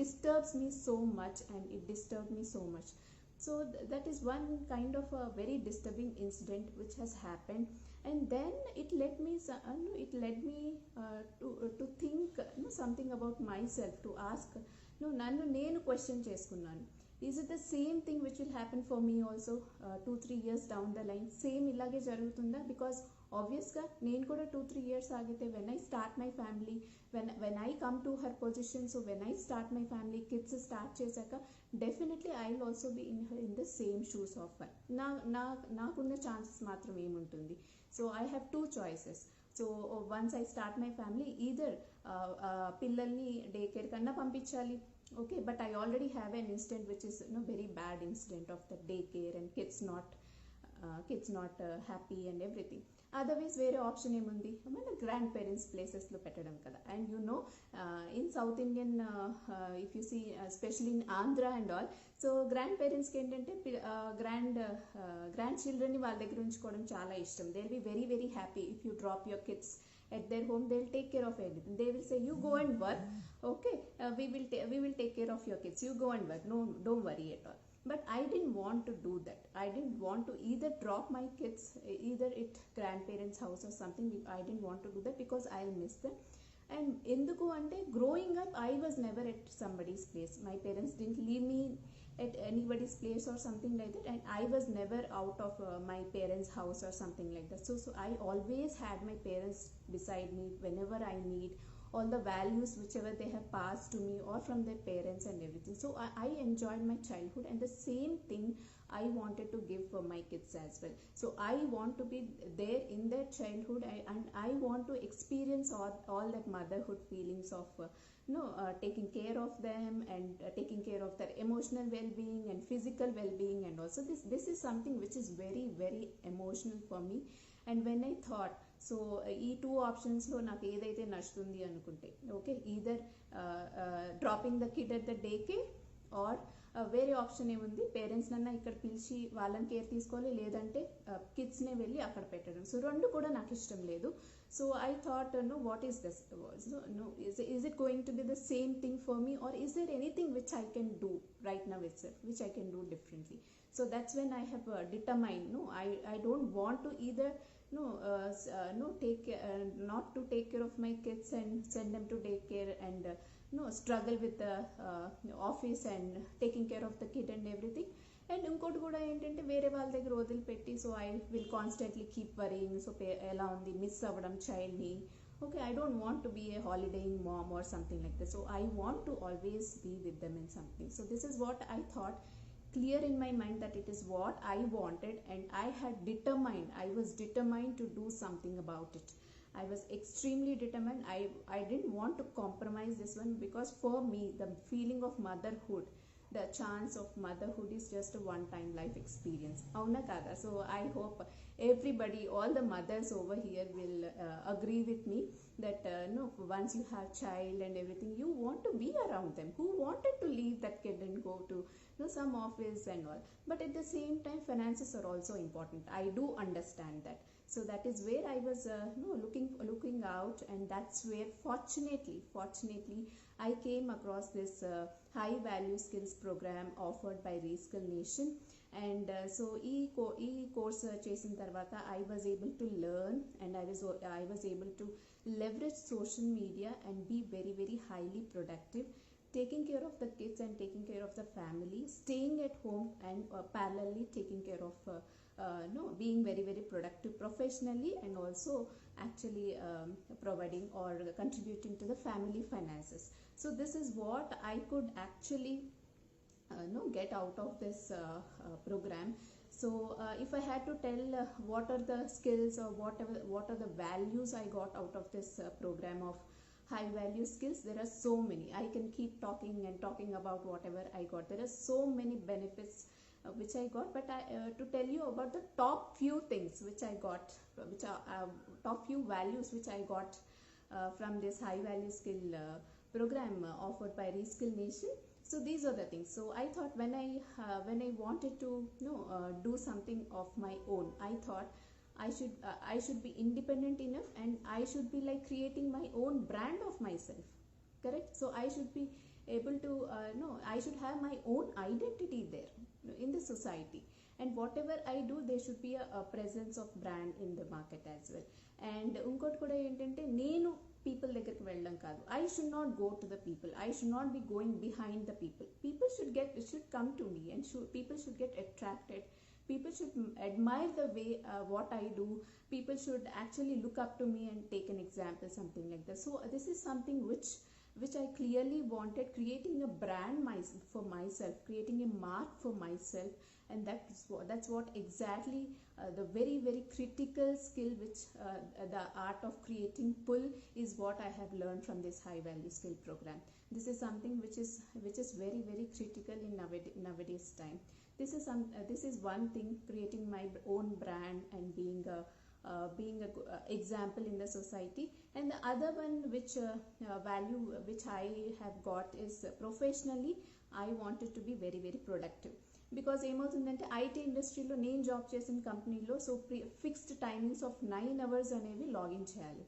disturbs me so much, and it disturbed me so much. So that is one kind of a very disturbing incident which has happened. And then it led me to think something about myself, to ask నన్ను నేను question చేసుకున్నాను. Is it the same thing which will happen for me also 2-3 years down the line? సేమ్ ఇలాగే జరుగుతుందా? Because ఆబ్వియస్గా నేను కూడా 2-3 years ఆగితే, when I start my family, when I come to her position, so when I start my family, kids start చేశాక definitely I will also be in the same shoes of her. నాకున్న chances మాత్రం ఏముంటుంది? So I have 2 choices. So once I start my family, either పిల్లల్ని day care కన్నా పంపించాలి, okay, but I already have an incident which is very bad incident of the daycare and kids not happy and everything. Otherwise వేరే option ఏముంది? మన grand parents ప్లేసెస్లో పెట్టడం కదా. And in south Indian, if you see especially in Andhra and all, so grand పేరెంట్స్కి ఏంటంటే grand చిల్డ్రన్ని వాళ్ళ దగ్గర ఉంచుకోవడం చాలా ఇష్టం. They will be very very happy if you drop your kids at their home. They'll take care of everything. They will say, you go and work, okay, we will take care of your kids, you go and work, no, don't worry at all. But I didn't want to do that. I didn't want to either drop my kids either at grandparents house or something. I didn't want to do that because I'll miss them. And enduku ante, growing up I was never at somebody's place. My parents didn't leave me at anybody's place or something like that, and I was never out of my parents house or something like that. So I always had my parents beside me whenever I need all the values whichever they have passed to me or from their parents and everything. So I enjoyed my childhood, and the same thing I wanted to give for my kids as well. So I want to be there in their childhood, and I want to experience all that motherhood feelings of taking care of them, and taking care of their emotional well-being and physical well-being. And also this is something which is very very emotional for me. And when I thought, so ఈ 2 ఆప్షన్స్లో నాకు ఏదైతే నచ్చుతుంది అనుకుంటే, okay, either dropping the kid at the day care, or వేరే option ఏముంది, parents నన్నా ఇక్కడ పిలిచి వాళ్ళని కేర్ తీసుకోవాలి, లేదంటే కిడ్స్నే వెళ్ళి అక్కడ పెట్టడం. సో 2 కూడా నాకు ఇష్టం లేదు. So I thought, what is this? Is it going to be the same thing for me, or is there anything which I can do right now itself, which I can do differently? So that's when I have determined, I don't want to either not to take care of my kids and send them to daycare, and struggle with the office and taking care of the kid and everything. And ఇంకోటి కూడా ఏంటంటే, వేరే వాళ్ళ దగ్గర వదిలిపెట్టి, so I will constantly keep worrying, so ఎలా ఉంది, miss అవ్వడం చైల్డ్ని. Okay, I don't want to be a holidaying mom or something like that. So I want to always be with them in something. So this is what I thought, clear in my mind that it is what I wanted, and I was determined to do something about it. I was extremely determined. I didn't want to compromise this one, because for me the feeling of motherhood, the chance of motherhood is just a one-time life experience. Avuna kada? So I hope everybody, all the mothers over here will agree with me that once you have child and everything, you want to be around them. Who wanted to leave that kid and go to some office and all? But at the same time, finances are also important. I do understand that. So that is where I was looking out, and that's where fortunately I came across this high value skills program offered by Reskill Nation. And so ఈ course చేసిన తర్వాత I was able to learn, and I was able to leverage social media and be very very highly productive, taking care of the kids and taking care of the family, staying at home, and parallelly taking care of being very very productive professionally, and also actually providing or contributing to the family finances. So this is what I could actually get out of this program. So if I had to tell what are the skills, or what are the values I got out of this program of high value skills, there are so many. I can keep talking and talking about whatever I got. There are so many benefits which I got, but to tell you about the top few things which I got, which are top few values which I got from this high value skill program offered by Reskill Nation. So these are the things. So I thought, when I wanted to do something of my own, I thought I should be independent enough, and I should be like creating my own brand of myself. Correct? So I should be able to no, I should have my own identity there in the society, and whatever I do there should be a presence of brand in the market as well. And ఇంకోటి కూడా ఏంటంటే నేను people దగ్గరికి వెళ్ళడం కాదు, I should not go to the people, I should not be going behind the people. People should come to me, and people should get attracted. People should admire the way what I do. People should actually look up to me and take an example, something like that. So this is something which I clearly wanted, creating a brand for myself, creating a mark for myself. And that's what exactly the very very critical skill which the art of creating pull is what I have learned from this high value skill program. This is something which is very very critical in nowadays time. This is one thing, creating my own brand and being a example in the society. And the other one which value which I have got is professionally I wanted to be very very productive. Because ఏమవుతుందంటే IT ఇండస్ట్రీలో నేను job చేసిన కంపెనీలో so fixed timings of 9 hours అనేవి login చేయాలి.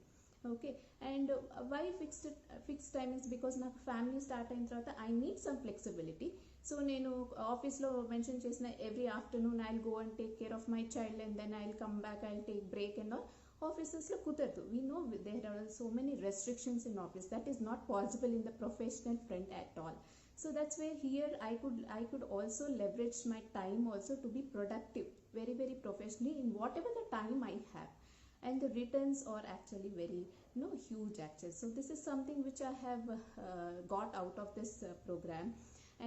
Okay, and why fixed timings? Because నాకు family start అయిన తర్వాత I need some flexibility. So నేను ఆఫీస్లో మెన్షన్ చేసిన every afternoon I will go and take care of my child and then I will come back, I will take break and all. ఆఫీసెస్లో కుదరదు. We know there are so many restrictions in office. That is not possible in the professional front at all. So that's where here I could also leverage my time also to be productive very very professionally in whatever the time I have, and the returns are actually very huge actually. So this is something which I have got out of this program.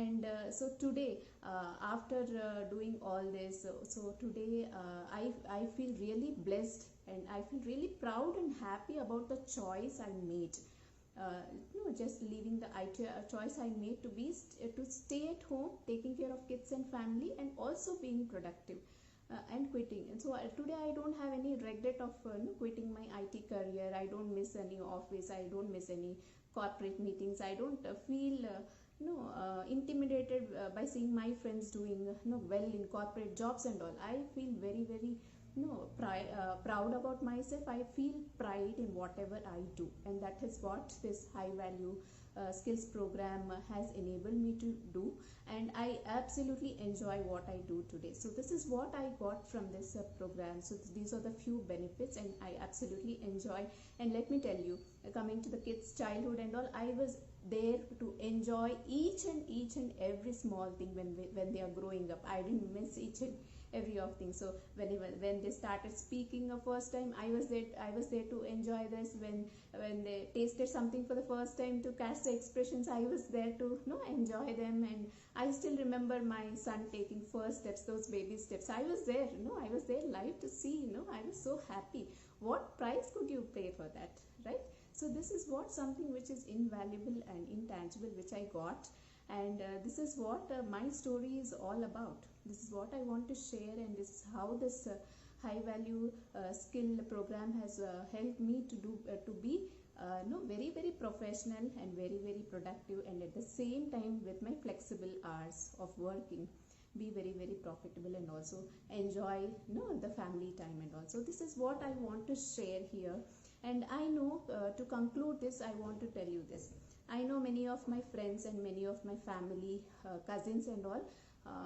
And so today after doing all this, so today I feel really blessed and I feel really proud and happy about the choice I made. Just leaving the choice I made to stay at home, taking care of kids and family, and also being productive and quitting. And so today I don't have any regret of quitting my IT career. I don't miss any office, I don't miss any corporate meetings. I don't feel intimidated by seeing my friends doing well in corporate jobs and all. I feel very very proud about myself. I feel pride in whatever I do, and that is what this high value skills program has enabled me to do, and I absolutely enjoy what I do today. So this is what I got from this program. So these are the few benefits, and I absolutely enjoy. And let me tell you, coming to the kids childhood and all, I was there to enjoy each and every small thing when they are growing up. I didn't miss each and every of things. So when they started speaking the first time, I was there to enjoy this. When they tasted something for the first time, to catch the expressions, I was there to enjoy them. And I still remember my son taking first steps, those baby steps. I was there, I was there live to see. I was so happy. What price could you pay for that, right? So this is what something which is invaluable and intangible which I got. And this is what my story is all about. This is what I want to share, and this is how this high value skill program has helped me to be very very professional and very very productive, and at the same time with my flexible hours of working be very very profitable and also enjoy the family time and all. So this is what I want to share here. And I know to conclude this, I want to tell you this. I know many of my friends and many of my family cousins and all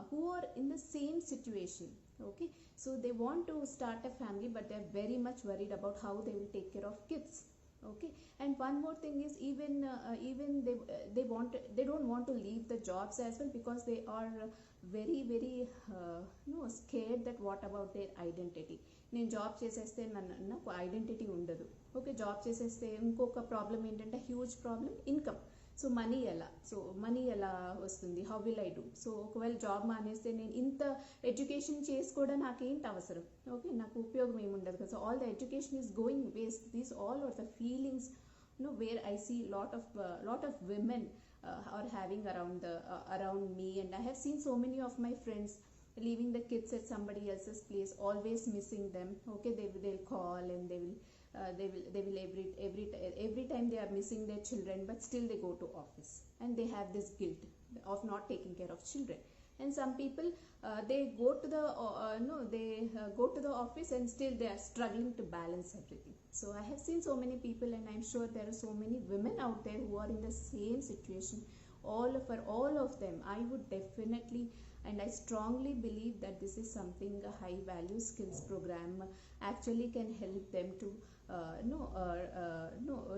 who are in the same situation. Okay, so they want to start a family, but they're very much worried about how they will take care of kids. Okay, and one more thing is even they don't want to leave the jobs as well, because they are very very scared that what about their identity. నేను job చేసేస్తే నాకు identity ఉండదు. Okay, job చేసేస్తే ఇంకొక problem ఏంటంటే, huge problem income. So money ఎలా వస్తుంది? How will I do? So ఒకవేళ జాబ్ మానేస్తే నేను ఇంత ఎడ్యుకేషన్ చేసి కూడా నాకేంటి అవసరం? ఓకే, నాకు ఉపయోగం ఏముండదు కదా. So all the education is going waste. These all are the feelings where I see lot of women are having around me. And I have seen so many of my friends leaving the kids at somebody else's place, always missing them. Okay, they'll call and they will every time they are missing their children, but still they go to office and they have this guilt of not taking care of children. And some people they go to the office and still they are struggling to balance everything. So I have seen so many people, and I'm sure there are so many women out there who are in the same situation, all of them, I would definitely and I strongly believe that this is something a high value skills program actually can help them to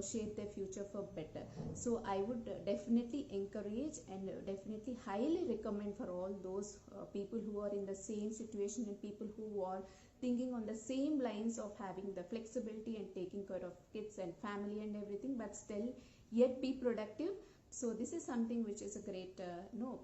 shape their future for better. So I would definitely encourage and definitely highly recommend for all those people who are in the same situation and people who are thinking on the same lines of having the flexibility and taking care of kids and family and everything, but still yet be productive. So this is something which is a great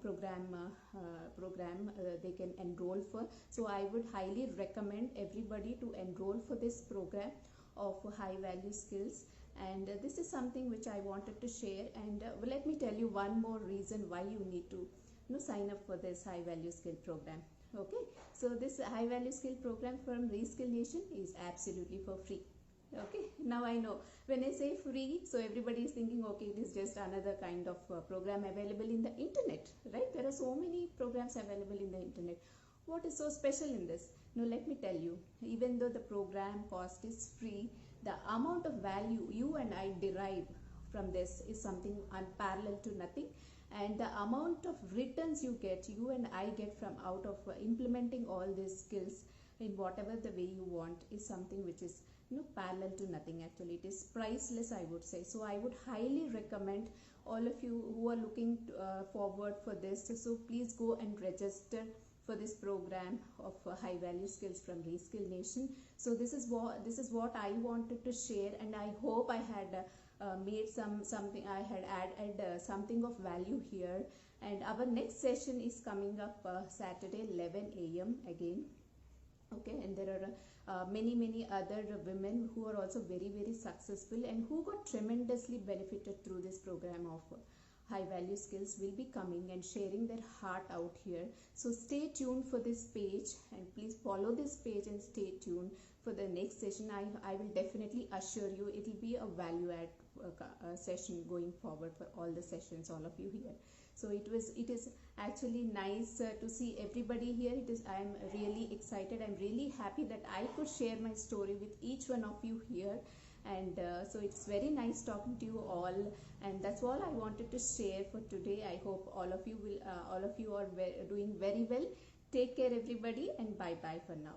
program they can enroll for. So I would highly recommend everybody to enroll for this program of high value skills. And this is something which I wanted to share. And let me tell you one more reason why you need to sign up for this high value skill program. Okay, so this high value skill program from Reskill Nation is absolutely for free. Okay, now I know when I say free, so everybody is thinking, okay, it is just another kind of program available in the internet, right? There are so many programs available in the internet. What is so special in this? Now let me tell you, even though the program cost is free, the amount of value you and I derive from this is something unparalleled to nothing. And the amount of returns you and I get from out of implementing all these skills in whatever the way you want is something which is parallel to nothing. Actually, it is priceless, I would say. So I would highly recommend all of you who are looking forward for this, so please go and register for this program of high value skills from Reskill Nation. So this is what I wanted to share, and I hope I had made something, I had added something of value here. And our next session is coming up Saturday 11 a.m. again. Okay, and there are many other women who are also very successful and who got tremendously benefited through this program of high value skills will be coming and sharing their heart out here. So stay tuned for this page, and please follow this page and stay tuned for the next session. I will definitely assure you it will be a value add session going forward for all the sessions, all of you here. So it is actually nice to see everybody here. I am really excited. I'm really happy that I could share my story with each one of you here. And so it's very nice talking to you all, and that's all I wanted to share for today. I hope all of you are doing very well. Take care everybody, and bye bye for now.